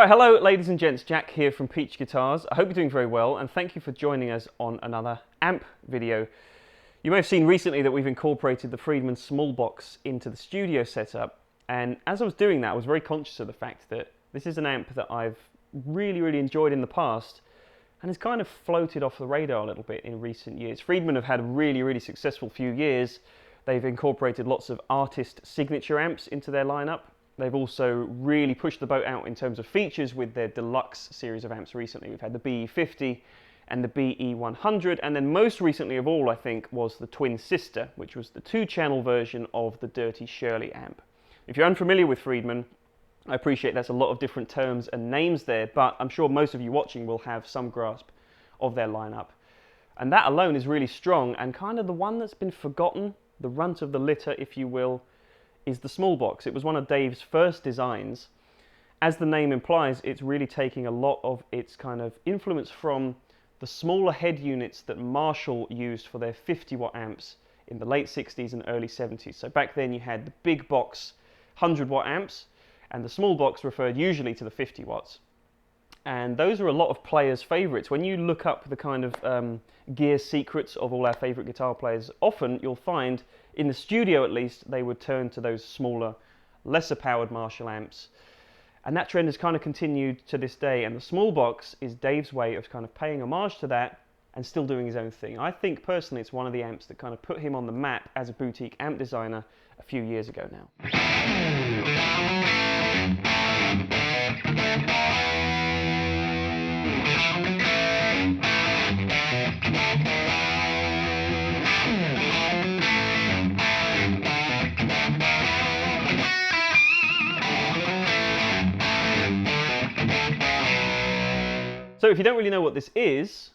Right, hello ladies and gents, Jack here from Peach Guitars. I hope you're doing very well and thank you for joining us on another amp video. You may have seen recently that we've incorporated the Friedman Small Box into the studio setup, and as I was doing that I was very conscious of the fact that this is an amp that I've really enjoyed in the past and has kind of floated off the radar a little bit in recent years. Friedman have had a really successful few years. They've incorporated lots of artist signature amps into their lineup. They've also really pushed the boat out in terms of features with their deluxe series of amps recently. We've had the BE50 and the BE100, and then most recently of all, I think, was the twin sister, which was the two-channel version of the Dirty Shirley amp. If you're unfamiliar with Friedman, I appreciate that's a lot of different terms and names there, but I'm sure most of you watching will have some grasp of their lineup. And that alone is really strong, and kind of the one that's been forgotten, the runt of the litter, if you will, is the Small Box. It was one of Dave's first designs. As the name implies, it's really taking a lot of its kind of influence from the smaller head units that Marshall used for their 50-watt amps in the late 60s and early 70s. So back then you had the big box 100-watt amps, and the Small Box referred usually to the 50 watts. And those are a lot of players' favorites. When you look up the kind of gear secrets of all our favorite guitar players, often you'll find, in the studio at least, they would turn to those smaller, lesser powered Marshall amps. And that trend has kind of continued to this day, and the Small Box is Dave's way of kind of paying homage to that and still doing his own thing. I think personally it's one of the amps that kind of put him on the map as a boutique amp designer a few years ago now. So if you don't really know what this is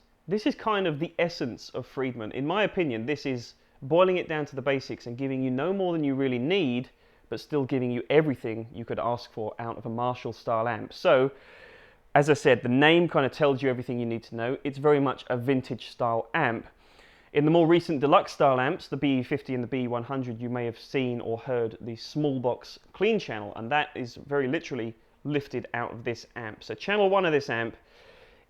kind of the essence of Friedman. In my opinion, this is boiling it down to the basics and giving you no more than you really need, but still giving you everything you could ask for out of a Marshall style amp. So, as I said, the name kind of tells you everything you need to know. It's very much a vintage style amp. In the more recent deluxe style amps, the BE50 and the BE100, you may have seen or heard the Small Box clean channel, and that is very literally lifted out of this amp. So channel 1 of this amp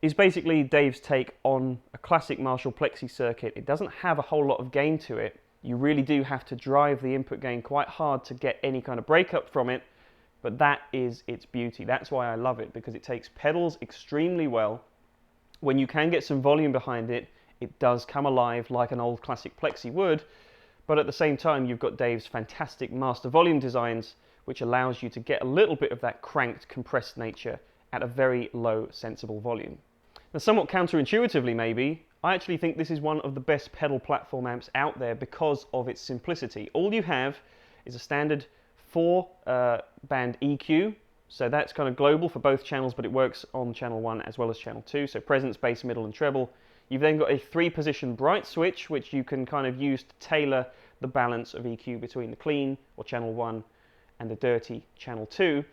is basically Dave's take on a classic Marshall Plexi circuit. It doesn't have a whole lot of gain to it. You really do have to drive the input gain quite hard to get any kind of breakup from it, but that is its beauty. That's why I love it, because it takes pedals extremely well. When you can get some volume behind it, it does come alive like an old classic Plexi would, but at the same time you've got Dave's fantastic master volume designs, which allows you to get a little bit of that cranked, compressed nature at a very low, sensible volume. Now, somewhat counterintuitivally maybe, I actually think this is one of the best pedal platform amps out there because of its simplicity. All you have is a standard 4-band EQ, so that's kind of global for both channels, but it works on channel 1 as well as channel 2, so presence, bass, middle and treble. You've then got a 3-position bright switch, which you can kind of use to tailor the balance of EQ between the clean, or channel 1, and the dirty, channel 2.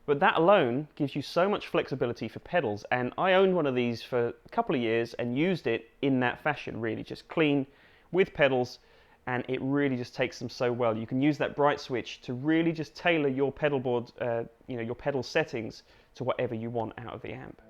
But that alone gives you so much flexibility for pedals, and I owned one of these for a couple of years and used it in that fashion, really, just clean with pedals, and it really just takes them so well. You can use that bright switch to really just tailor your pedal board, your pedal settings to whatever you want out of the amp.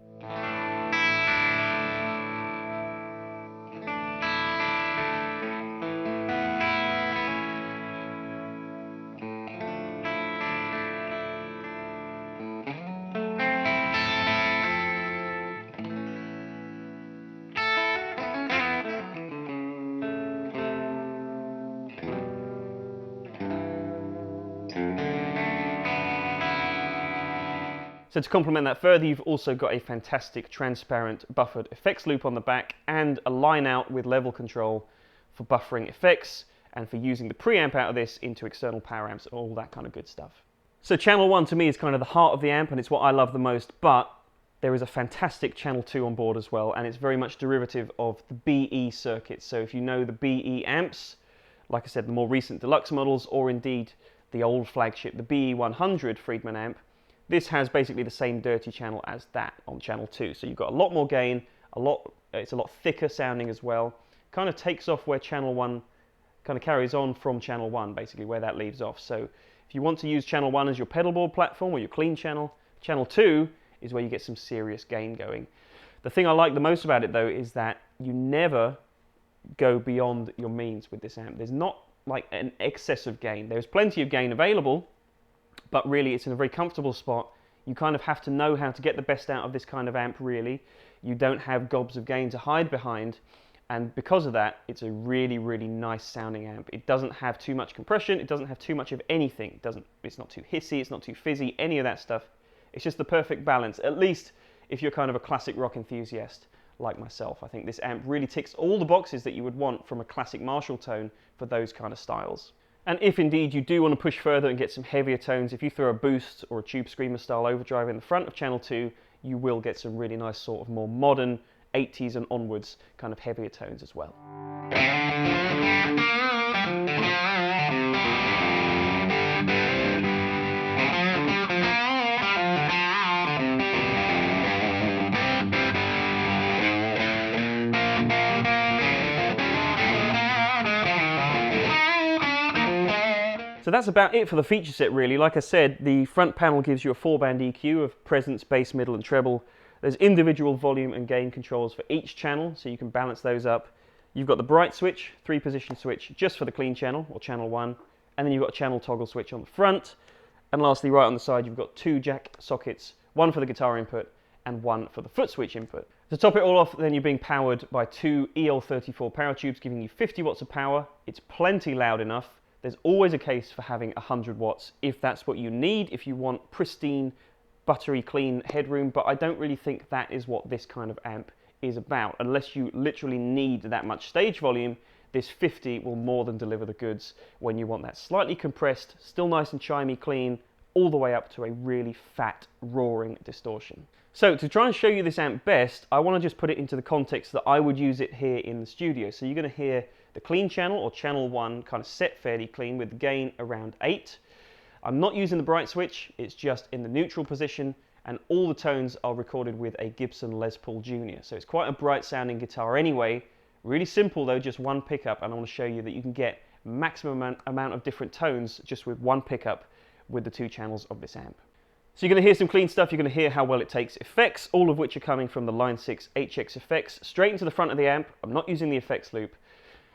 So to complement that further, you've also got a fantastic transparent buffered effects loop on the back and a line out with level control for buffering effects and for using the preamp out of this into external power amps and all that kind of good stuff. So channel 1 to me is kind of the heart of the amp and it's what I love the most, but there is a fantastic channel 2 on board as well, and it's very much derivative of the BE circuit. So if you know the BE amps, like I said, the more recent deluxe models, or indeed the old flagship, the BE100 Friedman amp, this has basically the same dirty channel as that on channel 2. So you've got a lot more gain, it's a lot thicker sounding as well. Kind of takes off where channel 1 kind of carries on from channel 1, basically where that leaves off. So if you want to use channel 1 as your pedal board platform or your clean channel, channel 2 is where you get some serious gain going. The thing I like the most about it though is that you never go beyond your means with this amp. There's not like an excess of gain. There's plenty of gain available, but really it's in a very comfortable spot. You kind of have to know how to get the best out of this kind of amp, really. You don't have gobs of gain to hide behind, and because of that, it's a really, really nice sounding amp. It doesn't have too much compression, it doesn't have too much of anything. It's not too hissy, it's not too fizzy, any of that stuff. It's just the perfect balance, at least if you're kind of a classic rock enthusiast like myself. I think this amp really ticks all the boxes that you would want from a classic Marshall tone for those kind of styles. And if indeed you do want to push further and get some heavier tones, if you throw a boost or a tube screamer style overdrive in the front of channel 2, you will get some really nice sort of more modern 80s and onwards kind of heavier tones as well. So that's about it for the feature set really. Like I said, the front panel gives you a 4-band EQ of presence, bass, middle and treble. There's individual volume and gain controls for each channel, so you can balance those up. You've got the bright switch, 3-position switch just for the clean channel, or channel 1, and then you've got a channel toggle switch on the front. And lastly, right on the side, you've got 2 jack sockets, one for the guitar input and one for the foot switch input. To top it all off, then you're being powered by 2 EL34 power tubes, giving you 50 watts of power. It's plenty loud enough. There's always a case for having 100 watts if that's what you need, if you want pristine, buttery clean headroom, but I don't really think that is what this kind of amp is about. Unless you literally need that much stage volume, this 50 will more than deliver the goods when you want that slightly compressed, still nice and chimey clean, all the way up to a really fat, roaring distortion. So to try and show you this amp best, I want to just put it into the context that I would use it here in the studio. So you're going to hear the clean channel, or channel 1, kind of set fairly clean with the gain around 8. I'm not using the bright switch, it's just in the neutral position, and all the tones are recorded with a Gibson Les Paul Jr. So it's quite a bright sounding guitar anyway. Really simple though, just one pickup, and I want to show you that you can get maximum amount of different tones just with one pickup with the 2 channels of this amp. So you're going to hear some clean stuff, you're going to hear how well it takes effects, all of which are coming from the Line 6 HX effects, straight into the front of the amp. I'm not using the effects loop.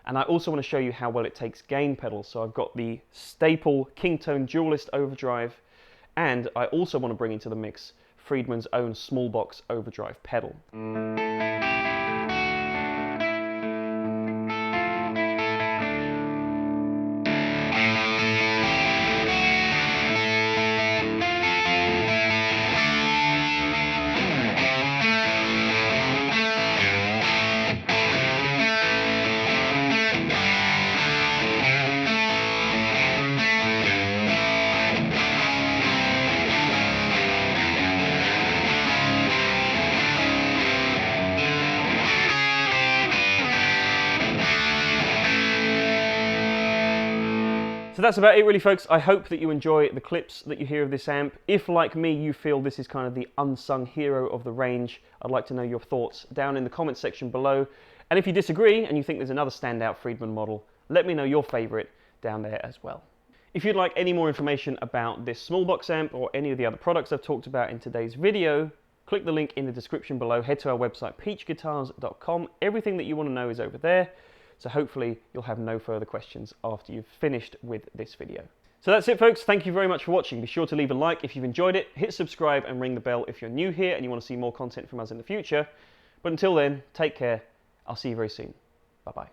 And I also want to show you how well it takes gain pedals. So I've got the staple Kingtone Dualist overdrive, and I also want to bring into the mix Friedman's own Small Box overdrive pedal. So that's about it really, folks. I hope that you enjoy the clips that you hear of this amp. If, like me, you feel this is kind of the unsung hero of the range, I'd like to know your thoughts down in the comments section below. And if you disagree and you think there's another standout Friedman model, let me know your favourite down there as well. If you'd like any more information about this small box amp or any of the other products I've talked about in today's video, click the link in the description below, head to our website peachguitars.com. Everything that you want to know is over there. So hopefully you'll have no further questions after you've finished with this video. So that's it, folks. Thank you very much for watching. Be sure to leave a like if you've enjoyed it, hit subscribe and ring the bell if you're new here and you want to see more content from us in the future. But until then, take care. I'll see you very soon. Bye-bye.